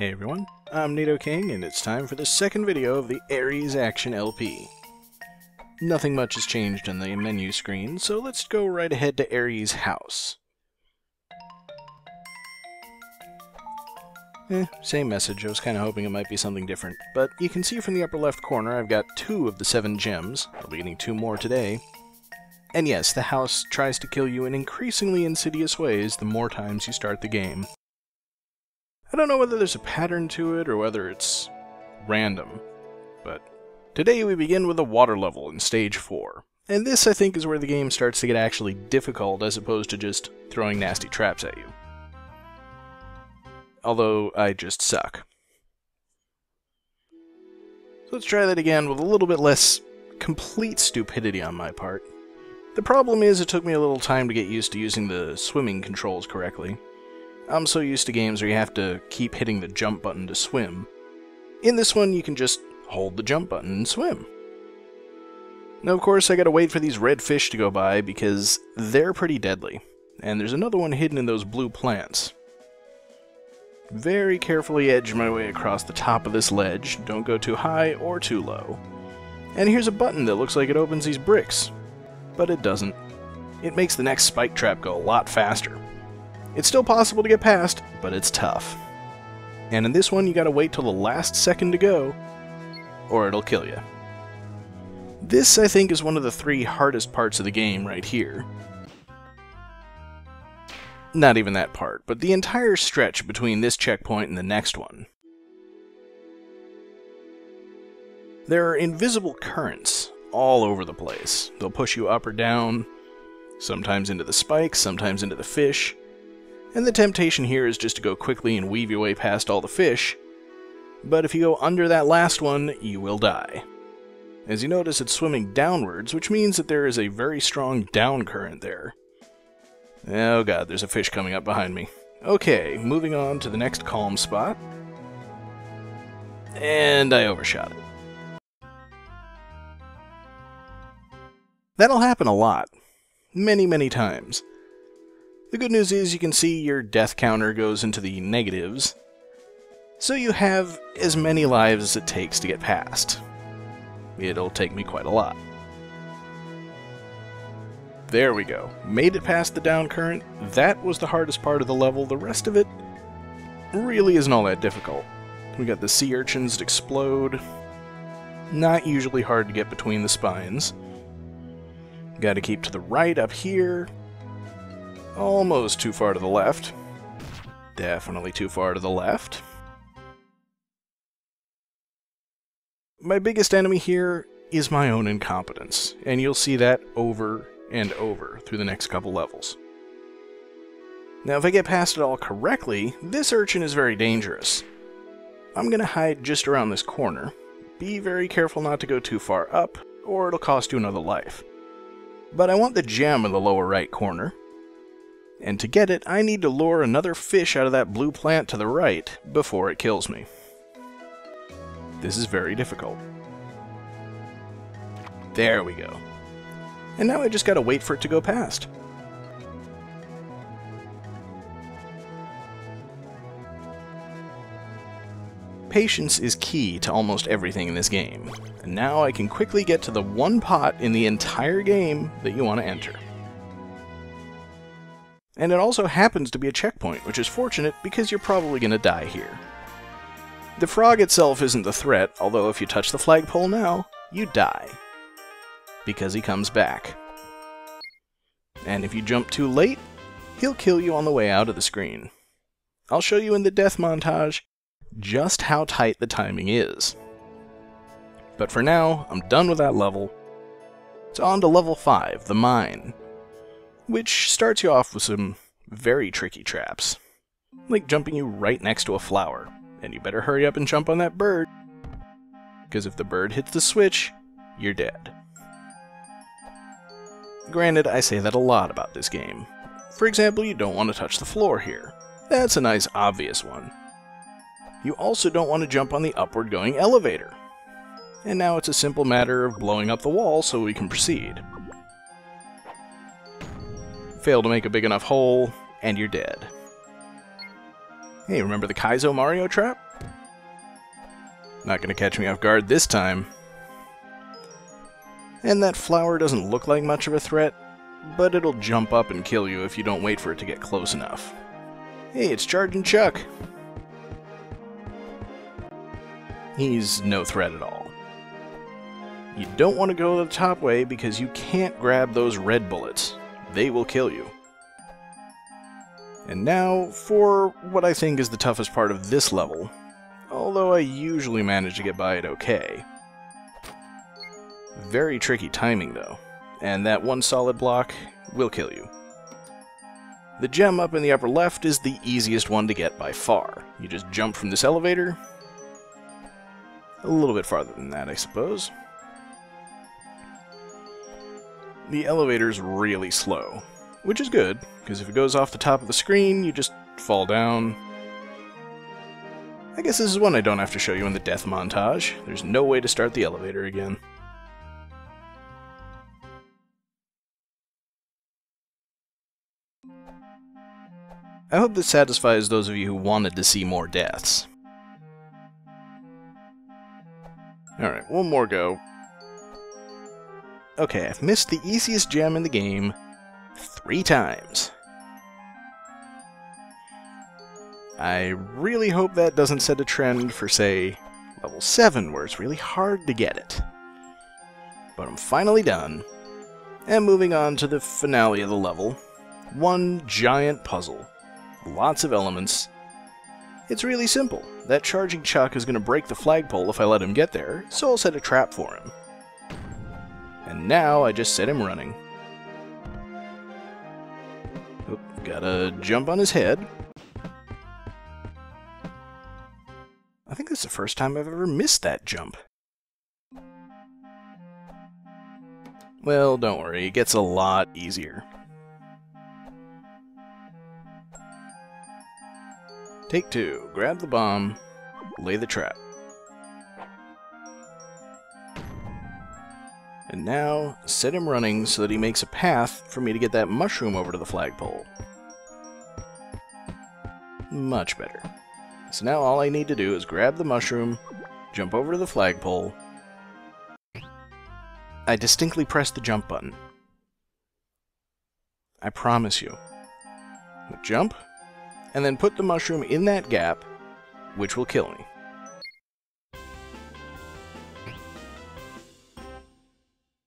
Hey everyone, I'm Nidoking, and it's time for the second video of the Eryi's Action LP. Nothing much has changed on the menu screen, so let's go right ahead to Eryi's house. Same message. I was kind of hoping it might be something different, but you can see from the upper left corner I've got 2 of the 7 gems. I'll be getting 2 more today. And yes, the house tries to kill you in increasingly insidious ways the more times you start the game. I don't know whether there's a pattern to it or whether it's random, but today we begin with a water level in Stage 4. And this, I think, is where the game starts to get actually difficult as opposed to just throwing nasty traps at you. Although, I just suck. So let's try that again with a little bit less complete stupidity on my part. The problem is it took me a little time to get used to using the swimming controls correctly. I'm so used to games where you have to keep hitting the jump button to swim. In this one, you can just hold the jump button and swim. Now, of course, I gotta wait for these red fish to go by because they're pretty deadly. And there's another one hidden in those blue plants. Very carefully edge my way across the top of this ledge. Don't go too high or too low. And here's a button that looks like it opens these bricks. But it doesn't. It makes the next spike trap go a lot faster. It's still possible to get past, but it's tough. And in this one, you gotta wait till the last second to go, or it'll kill you. This, I think, is one of the 3 hardest parts of the game right here. Not even that part, but the entire stretch between this checkpoint and the next one. There are invisible currents all over the place. They'll push you up or down, sometimes into the spikes, sometimes into the fish. And the temptation here is just to go quickly and weave your way past all the fish, but if you go under that last one, you will die. As you notice, it's swimming downwards, which means that there is a very strong down current there. Oh god, there's a fish coming up behind me. Okay, moving on to the next calm spot. And I overshot it. That'll happen a lot. Many times. The good news is you can see your death counter goes into the negatives, so you have as many lives as it takes to get past. It'll take me quite a lot. There we go. Made it past the down current. That was the hardest part of the level. The rest of it really isn't all that difficult. We got the sea urchins that explode. Not usually hard to get between the spines. Gotta keep to the right up here. Almost too far to the left. Definitely too far to the left. My biggest enemy here is my own incompetence, and you'll see that over and over through the next couple levels. Now, if I get past it all correctly, this urchin is very dangerous. I'm going to hide just around this corner. Be very careful not to go too far up, or it'll cost you another life. But I want the gem in the lower right corner. And to get it, I need to lure another fish out of that blue plant to the right before it kills me. This is very difficult. There we go. And now I just gotta wait for it to go past. Patience is key to almost everything in this game. And now I can quickly get to the one pot in the entire game that you want to enter. And it also happens to be a checkpoint, which is fortunate because you're probably going to die here. The frog itself isn't the threat, although if you touch the flagpole now, you die. Because he comes back. And if you jump too late, he'll kill you on the way out of the screen. I'll show you in the death montage just how tight the timing is. But for now, I'm done with that level. It's on to level 5, the mine, which starts you off with some very tricky traps, like jumping you right next to a flower, and you better hurry up and jump on that bird, because if the bird hits the switch, you're dead. Granted, I say that a lot about this game. For example, you don't want to touch the floor here. That's a nice obvious one. You also don't want to jump on the upward going elevator. And now it's a simple matter of blowing up the wall so we can proceed. Fail to make a big enough hole, and you're dead. Hey, remember the Kaizo Mario trap? Not gonna catch me off guard this time. And that flower doesn't look like much of a threat, but it'll jump up and kill you if you don't wait for it to get close enough. Hey, it's Charging Chuck! He's no threat at all. You don't want to go the top way because you can't grab those red bullets. They will kill you. And now, for what I think is the toughest part of this level, although I usually manage to get by it okay. Very tricky timing though, and that one solid block will kill you. The gem up in the upper left is the easiest one to get by far. You just jump from this elevator. A little bit farther than that, I suppose. The elevator's really slow, which is good, because if it goes off the top of the screen, you just fall down. I guess this is one I don't have to show you in the death montage. There's no way to start the elevator again. I hope this satisfies those of you who wanted to see more deaths. Alright, one more go. Okay, I've missed the easiest gem in the game 3 times. I really hope that doesn't set a trend for, say, level 7, where it's really hard to get it. But I'm finally done, and moving on to the finale of the level. One giant puzzle. Lots of elements. It's really simple. That Charging Chuck is going to break the flagpole if I let him get there, so I'll set a trap for him. And now I just set him running. Oop, gotta jump on his head. I think that's the first time I've ever missed that jump. Well, don't worry, it gets a lot easier. Take 2. Grab the bomb, lay the trap. And now, set him running so that he makes a path for me to get that mushroom over to the flagpole. Much better. So now all I need to do is grab the mushroom, jump over to the flagpole. I distinctly pressed the jump button. I promise you. Jump, and then put the mushroom in that gap, which will kill me.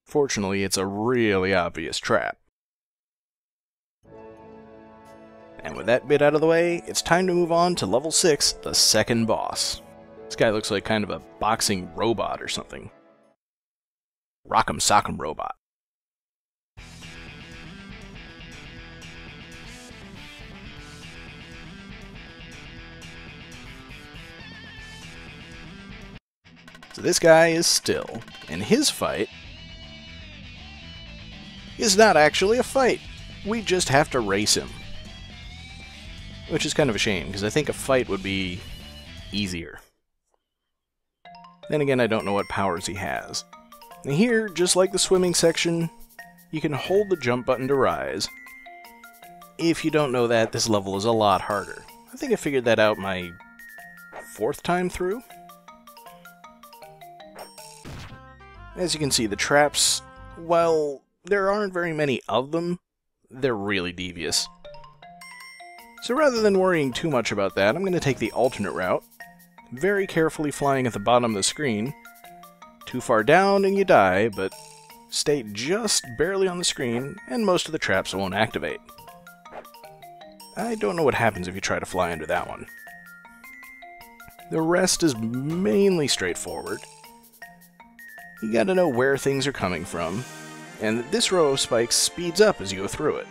Fortunately, it's a really obvious trap. And with that bit out of the way, it's time to move on to level 6, the second boss. This guy looks like kind of a boxing robot or something. Rock'em sock'em robot. So this guy is still, and his fight is not actually a fight. We just have to race him. Which is kind of a shame, because I think a fight would be easier. Then again, I don't know what powers he has. And here, just like the swimming section, you can hold the jump button to rise. If you don't know that, this level is a lot harder. I think I figured that out my 4th time through. As you can see, the traps, while there aren't very many of them, they're really devious. So rather than worrying too much about that, I'm going to take the alternate route, very carefully flying at the bottom of the screen. Too far down and you die, but stay just barely on the screen, and most of the traps won't activate. I don't know what happens if you try to fly under that one. The rest is mainly straightforward. You gotta know where things are coming from, and this row of spikes speeds up as you go through it.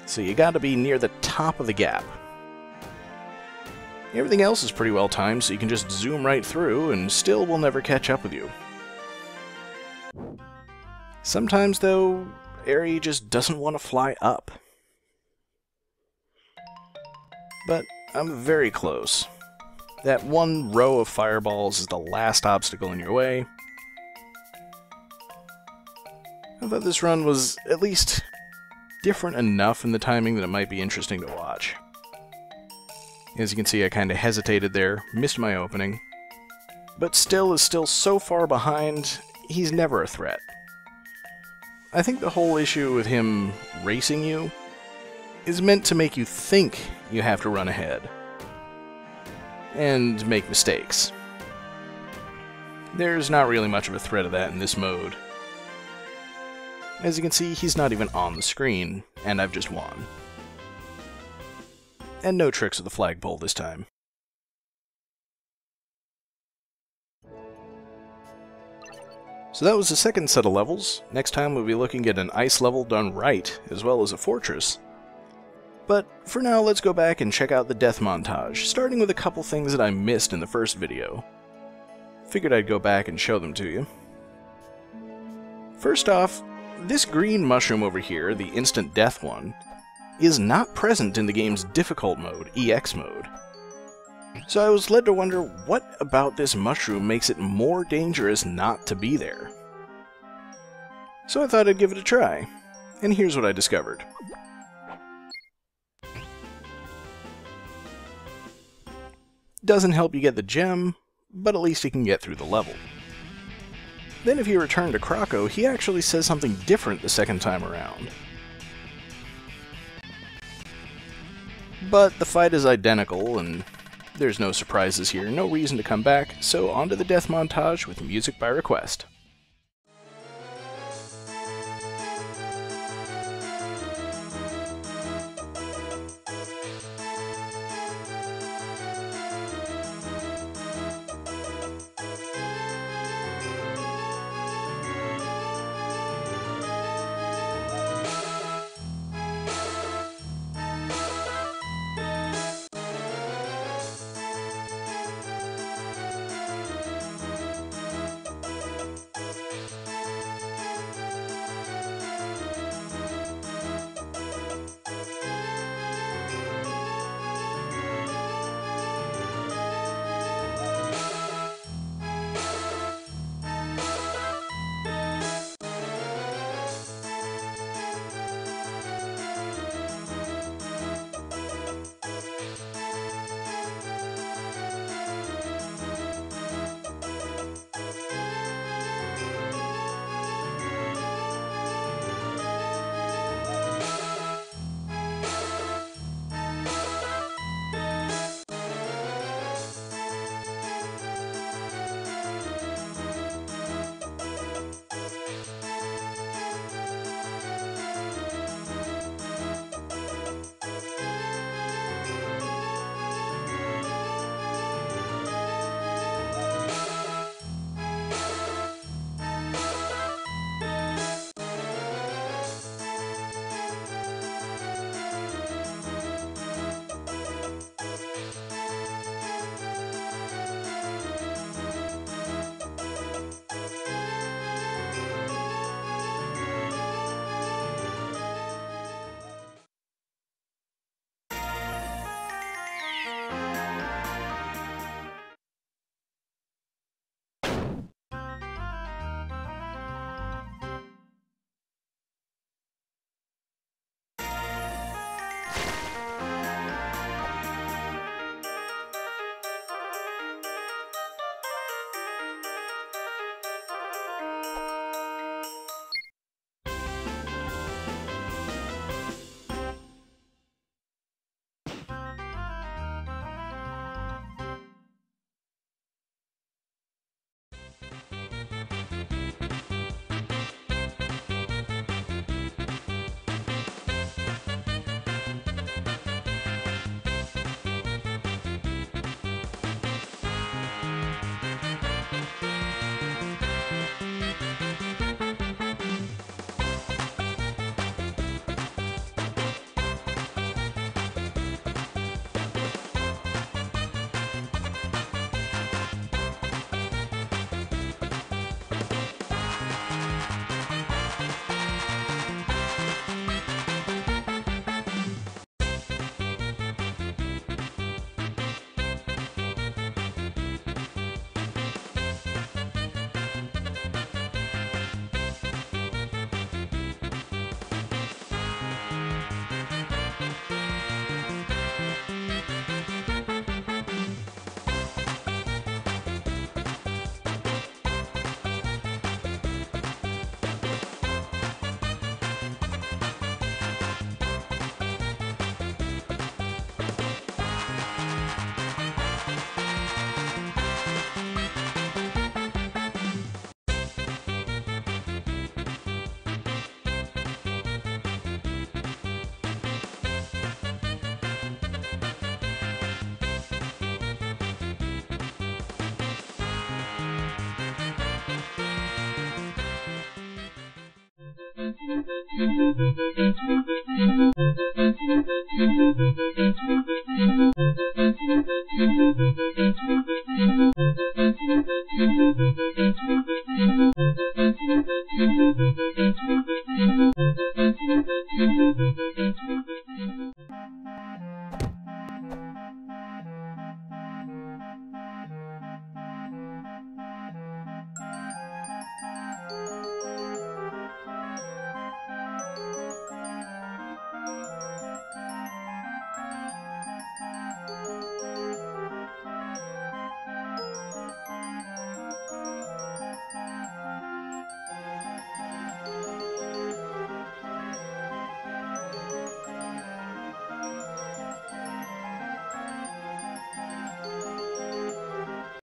So you gotta be near the top of the gap. Everything else is pretty well timed, so you can just zoom right through and still will never catch up with you. Sometimes, though, Eryi just doesn't want to fly up. But I'm very close. That one row of fireballs is the last obstacle in your way. I thought this run was at least different enough in the timing that it might be interesting to watch. As you can see, I kind of hesitated there, missed my opening. but still is still so far behind, he's never a threat. I think the whole issue with him racing you is meant to make you think you have to run ahead and make mistakes. There's not really much of a threat of that in this mode. As you can see, he's not even on the screen, and I've just won. And no tricks with the flagpole this time. So that was the second set of levels. Next time we'll be looking at an ice level done right, as well as a fortress. But for now, let's go back and check out the death montage, starting with a couple things that I missed in the first video. Figured I'd go back and show them to you. First off, this green mushroom over here, the instant death one, is not present in the game's difficult mode, EX mode. So I was led to wonder what about this mushroom makes it more dangerous not to be there. So I thought I'd give it a try, and here's what I discovered. Doesn't help you get the gem, but at least you can get through the level. Then if you return to Croco, he actually says something different the second time around. But the fight is identical, and there's no surprises here, no reason to come back, so on to the death montage with music by request.